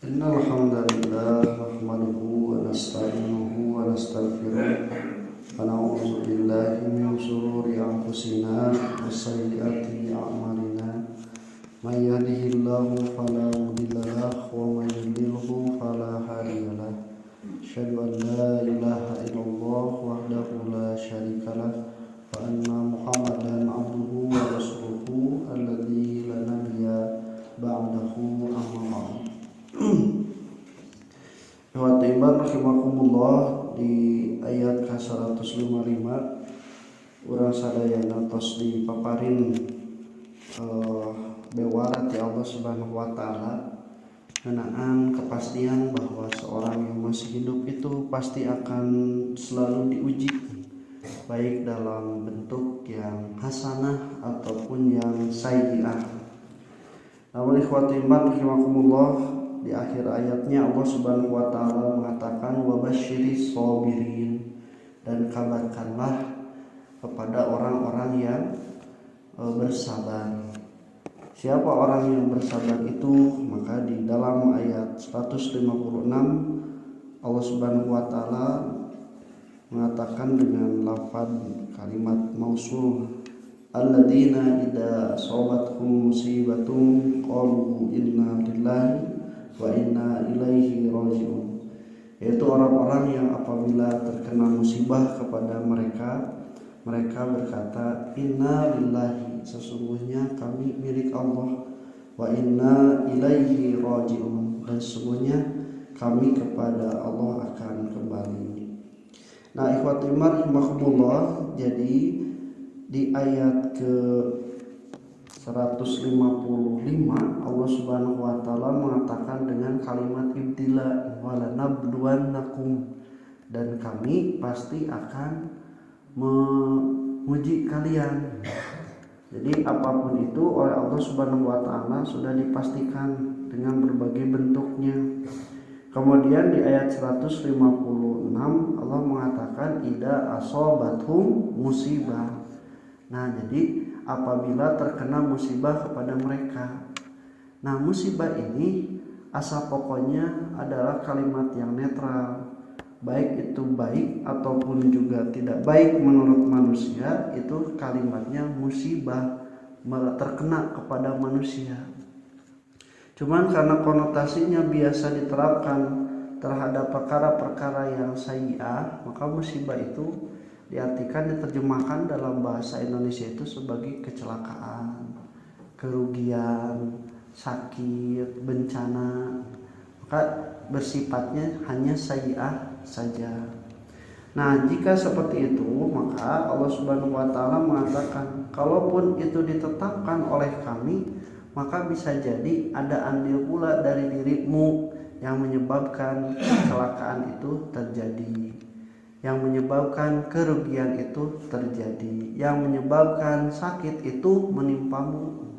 Innal hamdalillah nahmaduhu wa nasta'inuhu wa nastaghfiruh wa na'udzu billahi min shururi anfusina wa sayyiati a'malina. May yahdihillahu fala mudilla lahu wa may yudlilhu fala hadiya lahu. Asyhadu an la ilaha illallah wahdahu la syarika lahu wa anna Muhammadan abduhu wa rasuluhu alladzi la nabiyya ba'dahu amma ba'd. Ikhwatiman rahimakumullah, di ayat ke-155 urang sadayana tos dipaparin bewara ti Allah Subhanahu wa taala ngenaan kepastian bahwa seorang yang masih hidup itu pasti akan selalu diuji, baik dalam bentuk yang hasanah ataupun yang sayyi'ah. Namun ikhwatiman rahimakumullah, di akhir ayatnya Allah Subhanahu wa taala mengatakan wabasyiris sabirin, dan kabarkanlah kepada orang-orang yang bersabar. Siapa orang yang bersabar itu? Maka di dalam ayat 156 Allah Subhanahu wa taala mengatakan dengan lafaz kalimat mausul, alladzina idza asabathum musibatun qalu inna lillahi wa inna ilaihi raji'un, yaitu orang-orang yang apabila terkena musibah kepada mereka berkata inna lillahi, sesungguhnya kami milik Allah, wa inna ilaihi raji'un, dan sesungguhnya kami kepada Allah akan kembali. Nah, ikhwatimar rahimakumullah, jadi di ayat ke 155 Allah Subhanahu wa taala mengatakan dengan kalimat ibtila, wala nabluwannakum, dan kami pasti akan menguji kalian. Jadi apapun itu oleh Allah Subhanahu wa taala sudah dipastikan dengan berbagai bentuknya. Kemudian di ayat 156 Allah mengatakan ida asobathum musibah. Nah, jadi apabila terkena musibah kepada mereka. Nah, musibah ini asal pokoknya adalah kalimat yang netral. Baik itu baik ataupun juga tidak baik menurut manusia, itu kalimatnya musibah terkena kepada manusia. Cuman karena konotasinya biasa diterapkan terhadap perkara-perkara yang sayyi'ah, maka musibah itu diartikan, diterjemahkan dalam bahasa Indonesia itu sebagai kecelakaan, kerugian, sakit, bencana. Maka bersifatnya hanya sayyi'ah saja. Nah, jika seperti itu, maka Allah Subhanahu wa taala mengatakan, kalaupun itu ditetapkan oleh kami, maka bisa jadi ada andil pula dari dirimu yang menyebabkan kecelakaan itu terjadi, yang menyebabkan kerugian itu terjadi, yang menyebabkan sakit itu menimpamu.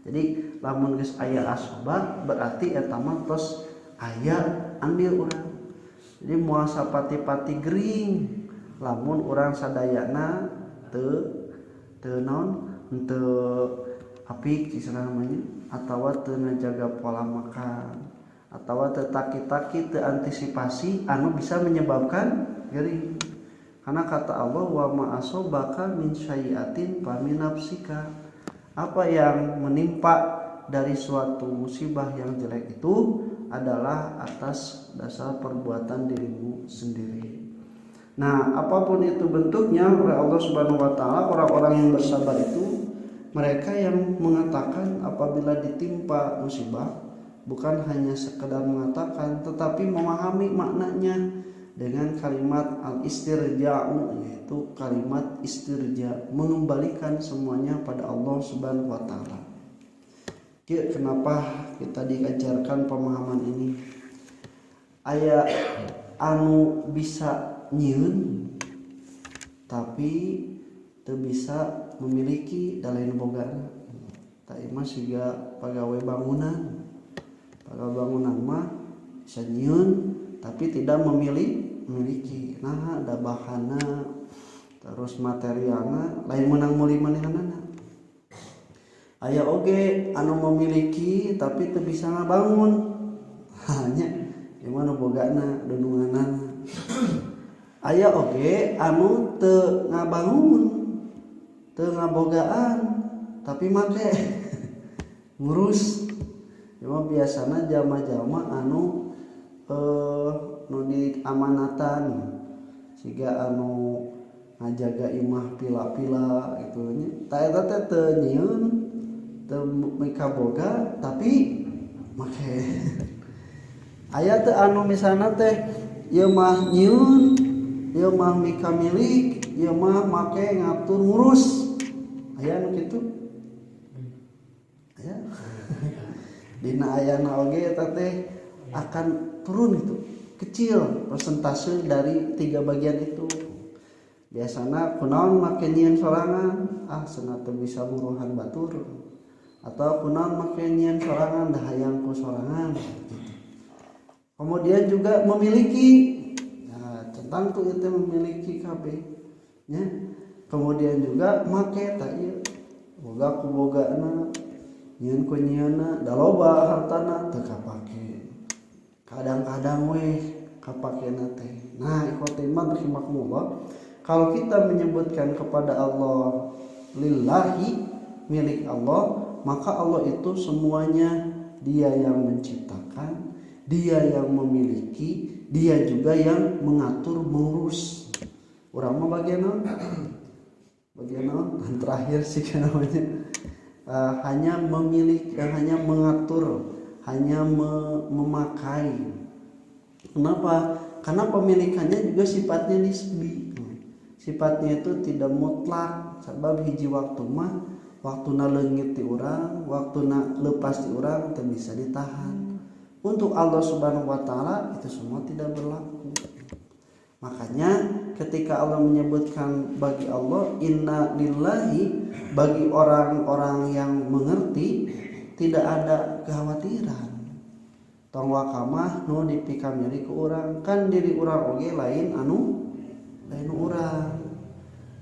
Jadi lamun geus aya asobat berarti eta mah tos aya andil urang. Jadi moal sapati-pati gering lamun urang sadayana teu apik cisana namanya, atawa teu ngajaga pola makan, atawa teu taki-taki, teu antisipasi anu bisa menyebabkan gering. Karena kata Allah wa ma asobaka min syai'atin fa min nafsika, apa yang menimpa dari suatu musibah yang jelek itu adalah atas dasar perbuatan dirimu sendiri. Nah, apapun itu bentuknya oleh Allah Subhanahu wa taala, orang-orang yang bersabar itu mereka yang mengatakan apabila ditimpa musibah bukan hanya sekedar mengatakan, tetapi memahami maknanya dengan kalimat al-istirja'u, yaitu kalimat istirja, mengembalikan semuanya pada Allah Subhanahu wa taala. Kenapa kita diajarkan pemahaman ini? Aya anu bisa nyieun tapi teu bisa memiliki dalain bogana. Tak mah siga pagawe bangunan. Pagawe bangunan mah bisa nyieun tapi tidak memiliki. Nah, ada bahana terus materialna lain menang meuli manehanana. Aya oge anu memiliki tapi teu bisa ngabangun. hanya gimana bogana dununganana. Aya oge anu teu ngabangun teu ngabogaan tapi make ngurus. Cuma biasana jalma-jalma anu nu di amanatan siga anu ngajaga imah pila-pila gitu nya. Ta eta teh teu nyieun teu mika boga tapi make. Aya teh anu misalna teh ieu mah nyieun, ieu mah mika milik, ieu mah make ngatur ngurus. Aya anu kitu? Aya. Dina ayana oge eta teh akan turun itu kecil persentase dari 3 bagian itu. Biasana kunaon make nyieun sorangan, cenah teu bisa muruhan batur. Atau kunaon make nyieun sorangan, dah hayang ku sorangan. Kemudian juga memiliki, nah, tentang tuh itu memiliki KB, ya. Kemudian juga make tak ieu, boga ku bogana, nyieun ku nyieunna, da loba hartana teu kapake. Kadang-kadang weh kapakena teh. Nah, ikhwatul iman rahimakumullah, kalau kita menyebutkan kepada Allah lillahi, milik Allah, maka Allah itu semuanya Dia yang menciptakan, Dia yang memiliki, Dia juga yang mengatur, mengurus. Urang mah bagian naon? Bagian naon? Terakhir sih namanya. Hanya memiliki, hanya mengatur, hanya memakai. Kenapa? Karena pemilikannya juga sifatnya nisbi. Sifatnya itu tidak mutlak. Sebab hiji waktu mah waktuna leungit ti urang, waktuna leupas ti urang teu bisa ditahan. Untuk Allah Subhanahu wa taala itu semua tidak berlaku. Makanya ketika Allah menyebutkan bagi Allah inna lillahi, bagi orang-orang yang mengerti tidak ada kekhawatiran. Tong wakamah nu dipikamiri ku urang, kan diri urang oge lain lain urang.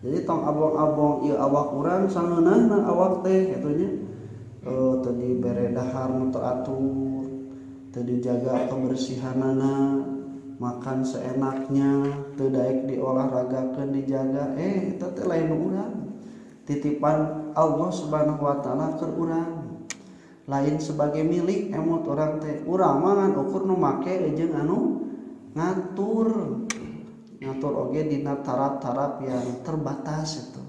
Jadi tong abong-abong ieu awak urang sangeunahna awak teh kitu nya. Teu dibere dahar nu teratur, teu dijaga kebersihanana, makan seenaknya, teu daek diolahragakeun dijaga, eta teh lain urang. Titipan Allah Subhanahu wa taala keur urang. Lain sebagai milik emut urang teh. Urang mah ngan ukur nu make jeung anu ngatur. Ngatur oge dina taraf-taraf yang terbatas itu.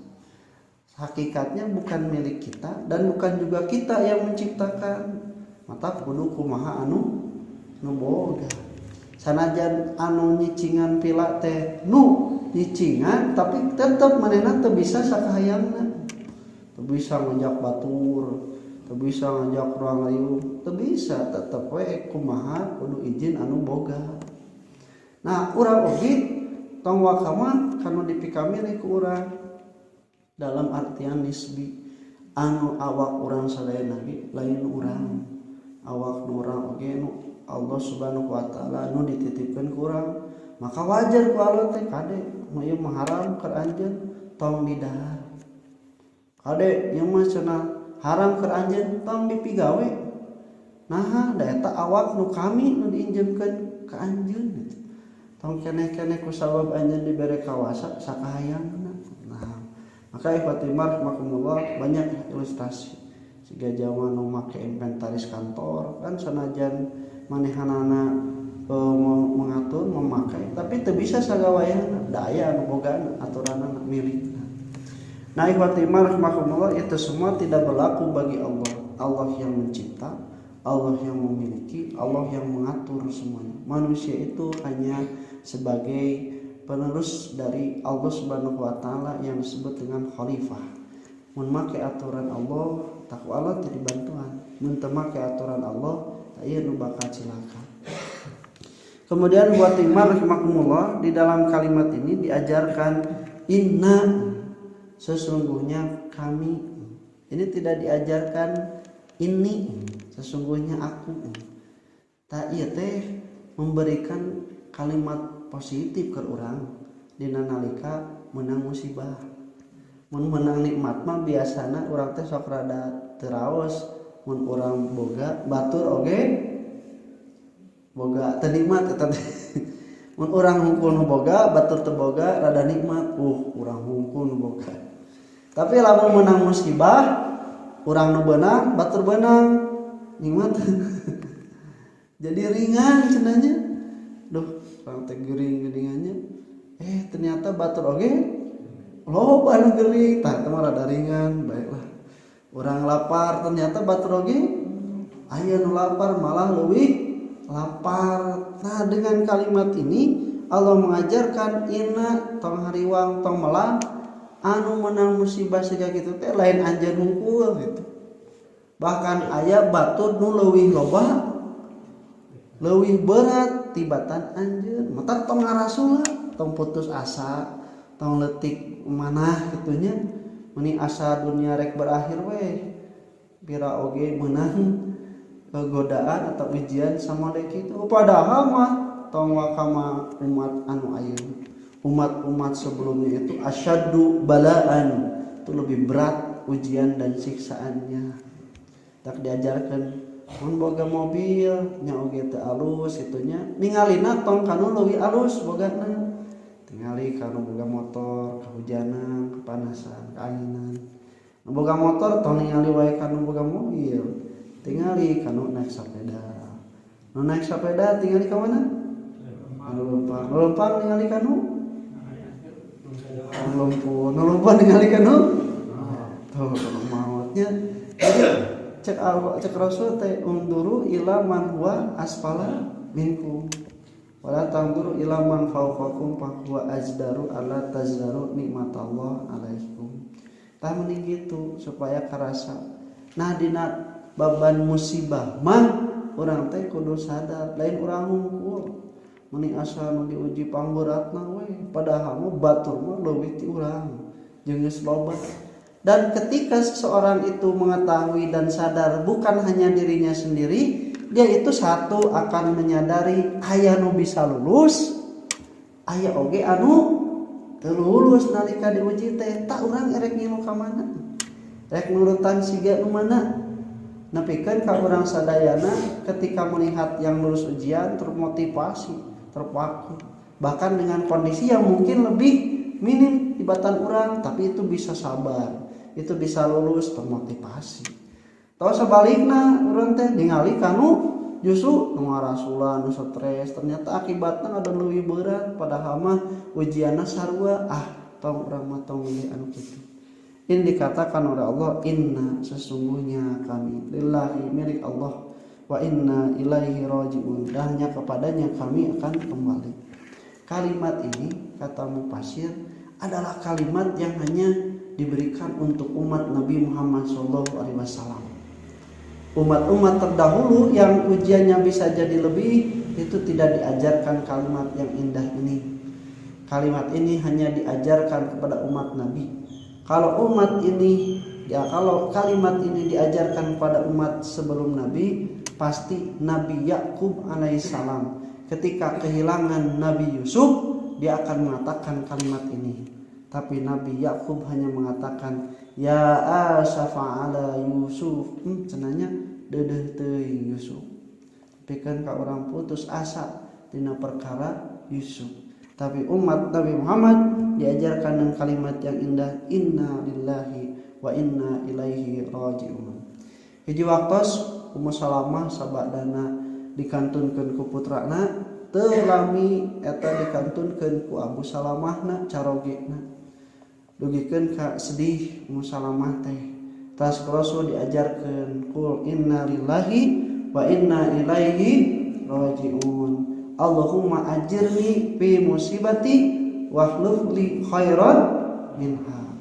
Hakikatnya bukan milik kita dan bukan juga kita yang menciptakan. Mata kudu kumaha anu boga. Sanajan anu nyicingan pila teh nu nyicingan tapi tetep manehna teu bisa sakahayangna. Teu bisa ngajak batur, teu bisa ngajak urang liung, teu bisa, tetep we kumaha kudu izin anu boga. Nah, urang oge tong wakama kanu dipikamiri ku urang dalam artian nisbi. Anu awak urang sadayana ge lain urang. Awak nu urang oge nu Allah Subhanahu wa taala nu dititipkeun ku urang, maka wajar ku Allah teh kade mun ieu mah haram keur anjeun tong didahar. Kade ieu mah cenah haram keur anjeun tong dipigawe. Nah, da eta awak nu kami nu diinjemkeun ka anjeun. Tong keneh-keneh ku sabab anjeun dibere kawasa sakahayangna. Nah, maka ikhwatul rahimakumullah banyak ilustrasi. Siga jaman nu make inventaris kantor kan sanajan manehanana mengatur memakai tapi teu bisa sagawayana da aya anu bogaan aturanna milikna. Nah, ikhwatul rahimakumullah itu semua tidak berlaku bagi Allah. Allah yang mencipta, Allah yang memiliki, Allah yang mengatur semuanya. Manusia itu hanya sebagai penerus dari Allah Subhanahu wa taala yang disebut dengan khalifah. Mun make aturan Allah, takwa Allah teu dibantuan. Mun teu make aturan Allah, ieu nu bakal cilaka. Kemudian buat imam rahimakumullah di dalam kalimat ini diajarkan inna, sesungguhnya kami. Ini tidak diajarkan ini, sesungguhnya aku. Ta ieu teh memberikan kalimat positif ke urang dina nalika menang musibah. Mun menang nikmat mah biasana urang teh sok rada teu raos, mun urang boga batur oge boga teu nikmat eta teh. Mun urang hungkul nu boga batur teu boga rada nikmat, urang hungkul nu boga. Tapi lamun menang musibah urang nu beunang batur beunang nikmat. Jadi ringan cenanya. Duh, urang teh geuring geuningannya. Ternyata batur oge loba nu geuring, tah teh mah rada ringan, baiklah. Urang lapar ternyata batur oge aya nu lapar malah leuwih lapar. Nah, dengan kalimat ini Allah mengajarkan inna tong hariwang tong melang anu menang musibah siga kitu teh lain anjeun hungkul gitu. Bahkan aya batur nu leuwih loba leuwih berat tibatan anjeun. Mata tong ngarasula, tong putus asa, tong leutik manah kitunya. Meni asa dunia rek berakhir we. Bira oge meunang godaan atau ujian sama dek itu. Padahal mah tong wakama umat anu ayeuna. Umat-umat sebelumnya itu asyaddu balaan, itu lebih berat ujian dan siksaannya. Tak diajarkan mun boga mobil nya oge teu alus itunya, ningalina tong kanu leuwih alus bogana. Tingali kanu boga motor kahujanan, kepanasan, kaanginan. Nu boga motor tong ningali wae kanu boga mobil. Tingali kanu naik sepeda. Nu naik sepeda tingali ka mana? Anu leumpang. Nu leumpang tingali kanu? Anu lumpuh. Nu lumpuh tingali kanu? Tuh, mautnya. Jadi cek Rasul teh unduru ila man huwa asfala minkum. Wala tangduru ila man fawqakum fa huwa ajdaru alla tazdaru nikmatallah alaikum. Tah mending gitu supaya karasa. Nah dina baban musibah mah urang teh kudu sadar lain urang hungkul meni asa nu diuji pangberatna we padahal mah batur mah leuwih ti urang jeung geus loba. Dan ketika seseorang itu mengetahui dan sadar bukan hanya dirinya sendiri, dia itu satu akan menyadari aya nu bisa lulus, aya oge anu teu lulus nalika diuji teh. Tak urang erek ngilu ka mana, rek nurutan siga nu mana. Nepikeun ka urang sadayana ketika melihat yang lulus ujian termotivasi, terpaku. Bahkan dengan kondisi yang mungkin lebih minim tibatan urang, tapi itu bisa sabar, itu bisa lulus termotivasi. Tahu sebaliknya urang teh ningali kanu justru nu ngarasula nu stres, ternyata akibatna ada leuwih berat padahal mah ujianna sarua. Tong urang mah tong milih anu kitu. Ini dikatakan oleh Allah, inna sesungguhnya kami lillahi milik Allah wa inna ilaihi rajiun, dan hanya kepadanya kami akan kembali. Kalimat ini kata mufasir adalah kalimat yang hanya diberikan untuk umat Nabi Muhammad SAW. Umat-umat terdahulu yang ujiannya bisa jadi lebih itu tidak diajarkan kalimat yang indah ini. Kalimat ini hanya diajarkan kepada umat Nabi. Kalau kalimat ini diajarkan pada umat sebelum Nabi, pasti Nabi Yakub alaihissalam ketika kehilangan Nabi Yusuf dia akan mengatakan kalimat ini. Tapi Nabi Yakub hanya mengatakan ya asafa ala Yusuf, cenanya deudeuh teuing Yusuf. Tapi kan ka urang putus asa dina perkara Yusuf. Tapi umat Nabi Muhammad diajarkan dengan kalimat yang indah, inna lillahi wa inna ilaihi rajiun. Hiji waktos Ummu Salamah sabadana dikantunkeun ku putrana, teu lami eta dikantunkeun ku Abu Salamahna carogena. Dugikeun ka sedih Ummu Salamah teh. Tas Rasul diajarkeun qul inna lillahi wa inna ilaihi rajiun. Allahumma ajirni fi musibati wahluf li khairan minha.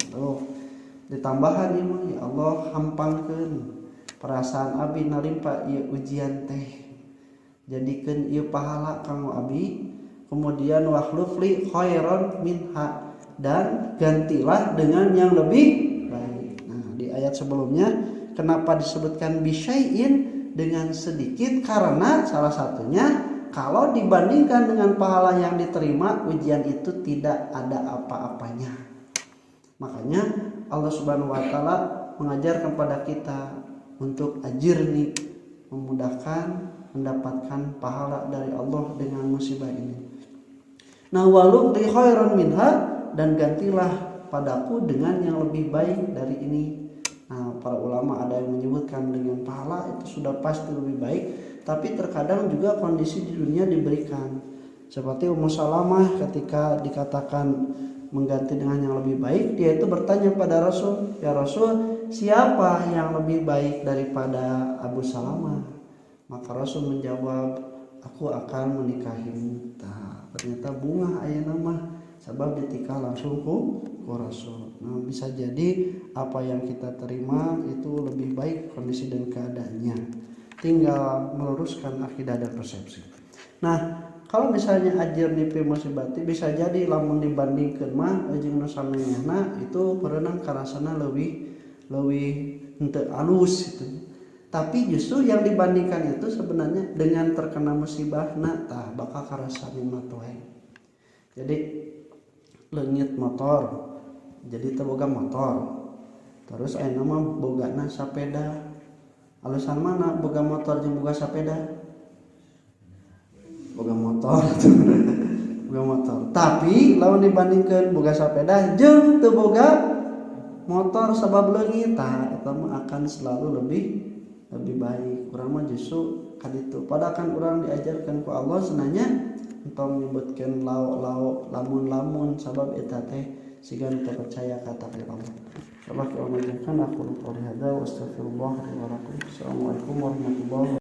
Ditambahan ieu mah ya Allah hampangkeun perasaan abi nalimpa ieu ujian teh. Jadikeun ieu pahala kanggo abi, kemudian wahluf li khairan minha, dan gantilah dengan yang lebih baik. Nah, di ayat sebelumnya kenapa disebutkan bisyai'in dengan sedikit? Karena salah satunya kalau dibandingkan dengan pahala yang diterima, ujian itu tidak ada apa-apanya. Makanya Allah Subhanahu wa taala mengajarkan kepada kita untuk ajirni memudahkan mendapatkan pahala dari Allah dengan musibah ini. Nah, walu li khairan minha, dan gantilah padaku dengan yang lebih baik dari ini. Nah, para ulama ada yang menyebutkan dengan pahala itu sudah pasti lebih baik, tapi terkadang juga kondisi di dunia diberikan. Seperti Ummu Salamah ketika dikatakan mengganti dengan yang lebih baik, dia itu bertanya pada Rasul, "Ya Rasul, siapa yang lebih baik daripada Abu Salamah?" Maka Rasul menjawab, "Aku akan menikahimu." Nah, ternyata bunga ayeuna mah sabab ditikah langsung ku Rasul. Nah, bisa jadi apa yang kita terima itu lebih baik kondisi dan keadaannya. Tinggal meluruskan akidah dan persepsi. Nah, kalau misalnya ajir di musibati bisa jadi lamun dibandingkeun mah jeung nu samengehna itu berenang karasana leuwih henteu alus gitu. Tapi justru yang dibandingkan itu sebenarnya dengan terkena musibah tah bakal karasa nikmat wae. Jadi leungit motor jadi teu boga motor. Terus ayeuna mah bogana sapeda. Alasan mana boga motor jeung boga sapeda? Boga motor. Boga motor. Tapi lamun dibandingkeun boga sapeda jeung teu boga motor sabab leungit tah eta mah akan selalu lebih baik. Urang mah justru kaditu. Padahal kan urang diajarkan ku Allah senanya entong nyebutkeun lao lamun sabab eta teh siga teu percaya ka takdir Allah. Allah mengajarkan aku qouli hadza wa astaghfirullah li wa lakum. Assalamualaikum warahmatullahi wabarakatuh.